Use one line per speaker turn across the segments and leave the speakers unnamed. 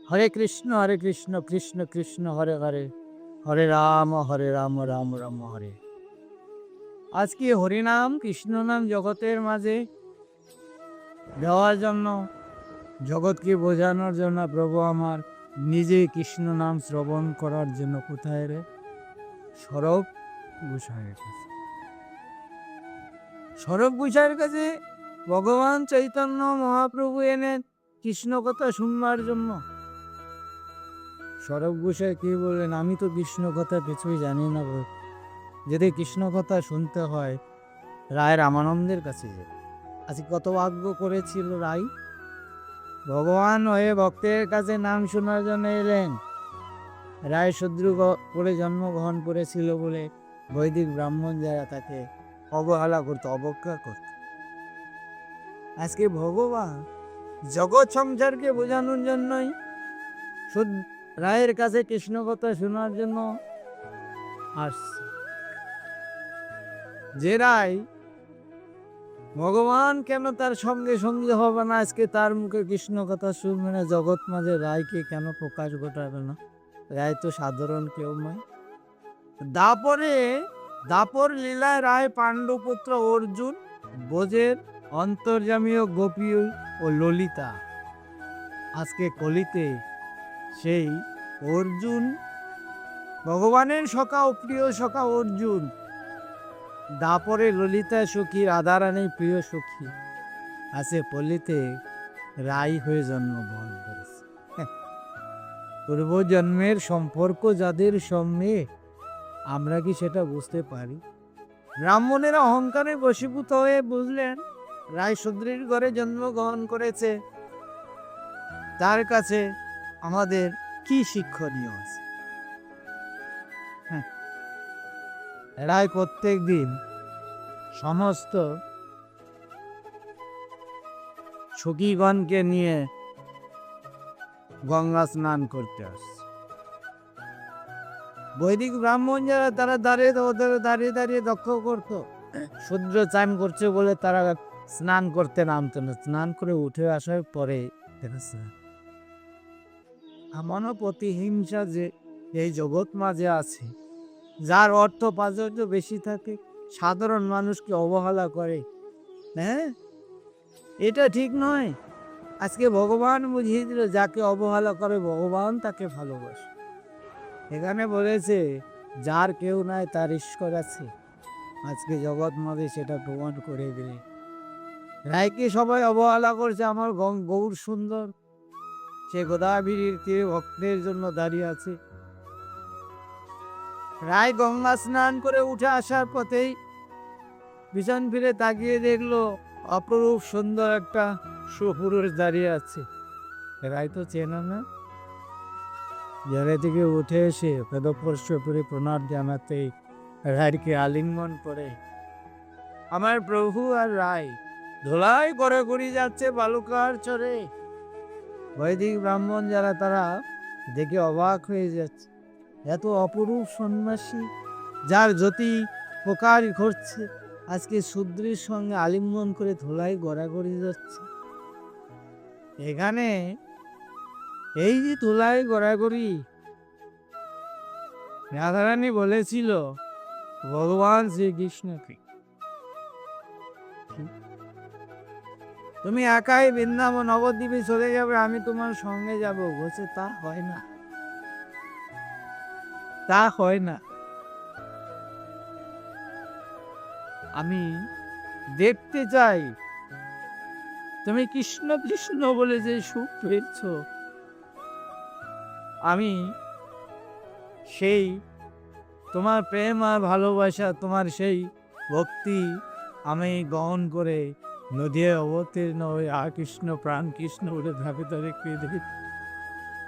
হরে কৃষ্ণ কৃষ্ণ কৃষ্ণ হরে হরে, হরে রাম রাম রাম হরে। আজকে হরিনাম কৃষ্ণ নাম জগতের মাঝে দেওয়ার জন্য, জগৎকে বোঝানোর জন্য প্রভু আমার নিজে কৃষ্ণ নাম শ্রবণ করার জন্য কোথায় রে? সরব গোসাইয়ের কাছে। সরব গোসাইয়ের কাছে ভগবান চৈতন্য মহাপ্রভু এলেন কৃষ্ণ কথা শুনবার জন্য। সরব গোসাই কি বললেন, আমি তো কৃষ্ণ কথা কিছুই জানি না, যদি কৃষ্ণ কথা শুনতে হয় রায় রামানন্দের কাছে যাবে। আজকে কত ভাগ্য করেছিল রায়, ভগবান হয়ে ভক্তের কাছে নাম শোনার জন্য এলেন। রায় শত্রু করে জন্মগ্রহণ করেছিল বলে বৈদিক ব্রাহ্মণ যারা তাকে অবহেলা করত, অবজ্ঞা করত। আজকে ভগবান জগৎ সংসারকে বোঝানোর জন্যই রায়ের কাছে কৃষ্ণ কথা শোনার জন্য আসছে। যে রায় ভগবান কেন তার সঙ্গে সঙ্গে হবে না, আজকে তার মুখে কৃষ্ণ কথা শুনবে না, জগৎ মাঝে রায়কে কেন প্রকাশ ঘটাবে না? রায় তো সাধারণ কেউ নয়। দাপর লীলায় রায় পাণ্ডুপুত্র অর্জুন, বোঝের অন্তর্যামীয় গোপী ও ললিতা। আজকে কলিতে সেই অর্জুন, ভগবানের সখা ও প্রিয় সখা অর্জুন, দাপরে ললিতা সখী, রাধারানী প্রিয় সখী, আছে পল্লীতে রাই হয়ে জন্মগ্রহণ করেছে। পূর্বজন্মের সম্পর্ক যাদের সঙ্গে, আমরা কি সেটা বুঝতে পারি? ব্রাহ্মণেরা অহংকারে বশীভূত হয়ে বুঝলেন রায় শূদ্রের ঘরে জন্মগ্রহণ করেছে, তার কাছে আমাদের কি শিক্ষণীয় আছে? রায় প্রত্যেক দিন সমস্ত সখীগণকে নিয়ে গঙ্গা স্নান করতে আসছে। বৈদিক ব্রাহ্মণ যারা, তারা দাঁড়িয়ে দাঁড়িয়ে লক্ষ্য করতো শূদ্র চান করছে বলে তারা স্নান করতে নামতো না। স্নান করে উঠে আসার পরে দেখেছে এমনও প্রতিহিংসা যে এই জগৎ মাঝে আছে, যার অর্থ প্রাচুর্য বেশি থাকে সাধারণ মানুষকে অবহেলা করে। হ্যাঁ, এটা ঠিক নয়। আজকে ভগবান বুঝিয়ে দিল, যাকে অবহেলা করে ভগবান তাকে ভালোবাসে। এখানে বলেছে যার কেউ নাই তার ঈশ্বর আছে। আজকে জগৎ মাঝে সেটা প্রমাণ করে দিলে। রায়কে সবাই অবহেলা করছে, আমার গৌর সুন্দর, সে গোদাবরীর তীরে ভক্তের জন্য দাঁড়িয়ে আছে। রায় গঙ্গা স্নান করে উঠে আসার পথেই পিছন ফিরে তাকিয়ে দেখলো অপরূপ সুন্দর একটা সুপুরুষ দাঁড়িয়ে আছে। রায় তো চেনা না, জলে থেকে উঠে এসে পদস্পর্শ করে প্রণাম জানাতে রায়কে আলিঙ্গন করে, আমার প্রভু আর রায় ধোলাই করে ঘুরি যাচ্ছে বালুকার চরে। বৈদিক ব্রাহ্মণ যারা, তারা দেখে অবাক হয়ে যাচ্ছে, এত অপরূপ সন্ন্যাসী যার জ্যোতি প্রকাশ ঘটছে, আজকে শূদ্রের সঙ্গে আলিঙ্গন করে ধোলাই গড়াগড়ি যাচ্ছে। এখানে এই যে ধোলাই গড়াগড়ি, রাধারানী বলেছিল ভগবান শ্রীকৃষ্ণকে, তুমি একাই বৃন্দাবন নবদ্বীপে চলে যাবে, আমি তোমার সঙ্গে যাব। বলছে তা হয় না, তা হয় না। আমি দেখতে চাই তুমি কৃষ্ণ কৃষ্ণ বলে যে সুখ পেয়েছ, আমি সেই তোমার প্রেম আর ভালোবাসা, তোমার সেই ভক্তি আমি গ্রহণ করে নদীয়ে অবতীর্ণ হয়ে কৃষ্ণ প্রাণ কৃষ্ণ বলে ধাপে ধাপে কেঁদে,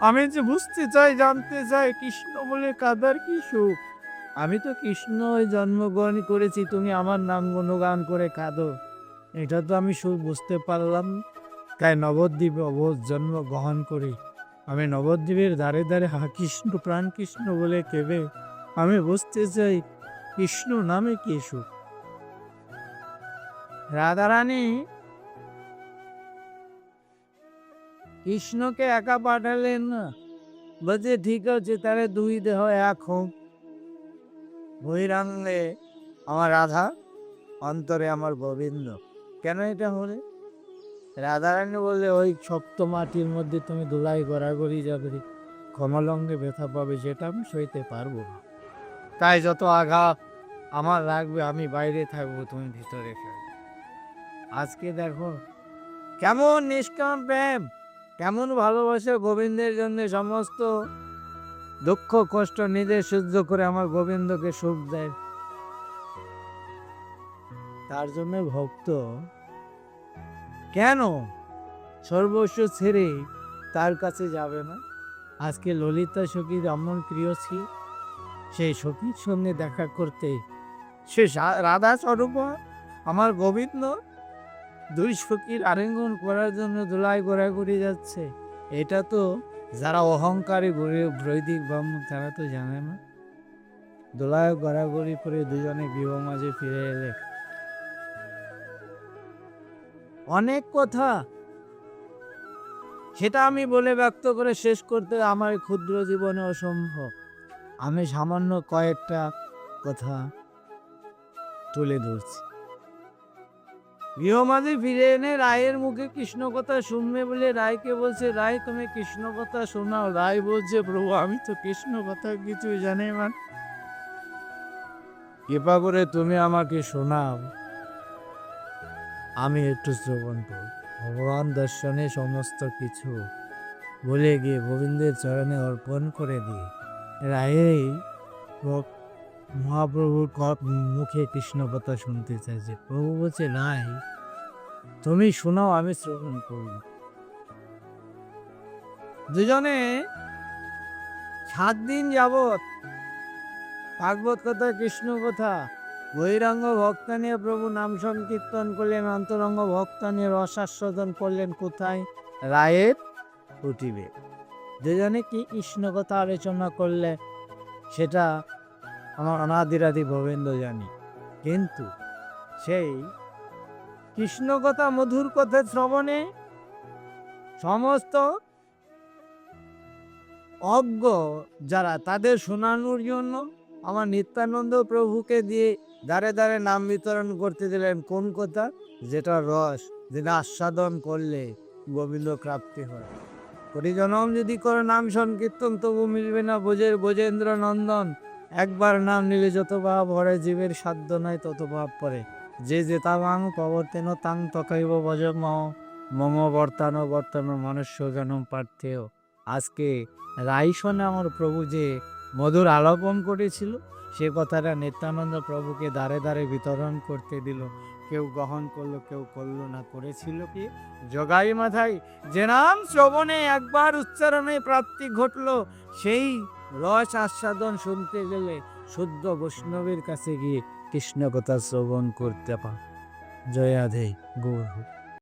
আমি যে বুঝতে চাই, জানতে চাই কৃষ্ণ বলে কাদার কি সুখ। আমি তো কৃষ্ণ জন্মগ্রহণ করেছি, তুমি আমার নাম গুণগান করে কাঁদো, এটা তো আমি বুঝতে পারলাম। তাই নবদ্বীপে জন্মগ্রহণ করি, আমি নবদ্বীপের ধারে ধারে কৃষ্ণ প্রাণ কৃষ্ণ বলে কেঁদে আমি বুঝতে চাই কৃষ্ণ নামে কি সুখ। রাধারানী কৃষ্ণকে একা পাঠালেন না, বলছে ঠিক আছে তাহলে দুই দেহ এক হোক, বহিরাঙ্গে আমার রাধা, অন্তরে আমার গোবিন্দ। কেন এটা হলে? রাধারানী বললে ওই শক্ত মাটির মধ্যে তুমি ধুলাই গড়াগড়ি যাবে, কমলঙ্গে ব্যথা পাবে, সেটা আমি সইতে পারবো না। তাই যত আঘাত আমার লাগবে আমি বাইরে থাকবো, তুমি ভিতরে থাকবে। আজকে দেখো কেমন নিষ্কাম প্রেম, কেমন ভালোবাসা গোবিন্দের জন্য, সমস্ত দুঃখ কষ্ট নিজে সহ্য করে আমার গোবিন্দকে সুখ দেয়। তার জন্য ভক্ত কেন সর্বস্ব ছেড়ে তার কাছে যাবে না? আজকে ললিতা সখীর এমন প্রিয় ছিল, সেই সখীর সঙ্গে দেখা করতে সে রাধা স্বরূপ আমার গোবিন্দ দুই সখীর আলিঙ্গন করার জন্য দোলায় ঘোরাঘুরি যাচ্ছে। এটা তো যারা অহংকারী বৈদিক ব্রাহ্মণ তারা তো জানে না। দোলায় ঘোরাঘুরি করে দুজনে গৃহ মাঝে ফিরে এলে। অনেক কথা, সেটা আমি বলে ব্যক্ত করে শেষ করতে আমার ক্ষুদ্র জীবনে অসম্ভব। আমি সামান্য কয়েকটা কথা তুলে ধরছি। গৃহমাঝে ফিরে এনে রায়ের মুখে কৃষ্ণ কথা শুনবে বলে রায়কে বলছে, রায় তুমি কৃষ্ণ কথা শোনাও। রায় বলছে, প্রভু আমি তো কৃষ্ণ কথা কিছু জানি না, কৃপা করে তুমি আমাকে শোনাও, আমি একটু শ্রবণ করব। ভগবান দর্শনে সমস্ত কিছু বলে গিয়ে গোবিন্দের চরণে অর্পণ করে দিয়ে রায়েই মহাপ্রভুর মুখে কৃষ্ণ কথা শুনতে চাইছে। প্রভু বলছে, নাই তুমি শোনাও, আমি শ্রবণ করব। দুজনে 7 দিন যাবৎ ভাগবত কথা, কৃষ্ণ কথা, বহিরঙ্গ ভক্তা নিয়ে প্রভু নাম সংকীর্তন করলেন, অন্তরঙ্গ ভক্তা নিয়ে রসাস্বাদন করলেন। কোথায়? রায়ের কুটিরে। দুজনে কি কৃষ্ণ কথা আলোচনা করলে সেটা আমার অনাদিরাদি গোবিন্দ জানি, কিন্তু সেই কৃষ্ণ কথা, মধুর কথা শ্রবণে সমস্ত অজ্ঞ যারা, তাদের শোনানোর জন্য আমার নিত্যানন্দ প্রভুকে দিয়ে দ্বারে দ্বারে নাম বিতরণ করতে দিলেন। কোন কথা? যেটা রস, যেটা আস্বাদন করলে গোবিন্দ প্রাপ্তি হয়। কোটি জনম যদি করে নাম সংকীর্তন তবু মিলবে না ব্রজেন্দ্র নন্দন। একবার নাম নিলে যত ভাব ভরে, জীবের সাধ্য নয় তত ভাব পড়ে। যে তাং প্রবর্তেন তাং তথৈব ভজ মম বর্তানো মনুষ্য জনম পার্থেয়। আজকে রাইসনে আমার প্রভু যে মধুর আলাপন করেছিল, সে কথাটা নিত্যানন্দ প্রভুকে দ্বারে দ্বারে বিতরণ করতে দিল। কেউ গ্রহণ করলো, কেউ করলো না। করেছিল কি? জগাই মাথায় যে নাম শ্রবণে একবার উচ্চারণে প্রাপ্তি ঘটলো, সেই রস আস্বাদন শুনতে গেলে শুদ্ধ বৈষ্ণবের কাছে গিয়ে কৃষ্ণ কথা শ্রবণ করতে পা। জয়াধে গৌর।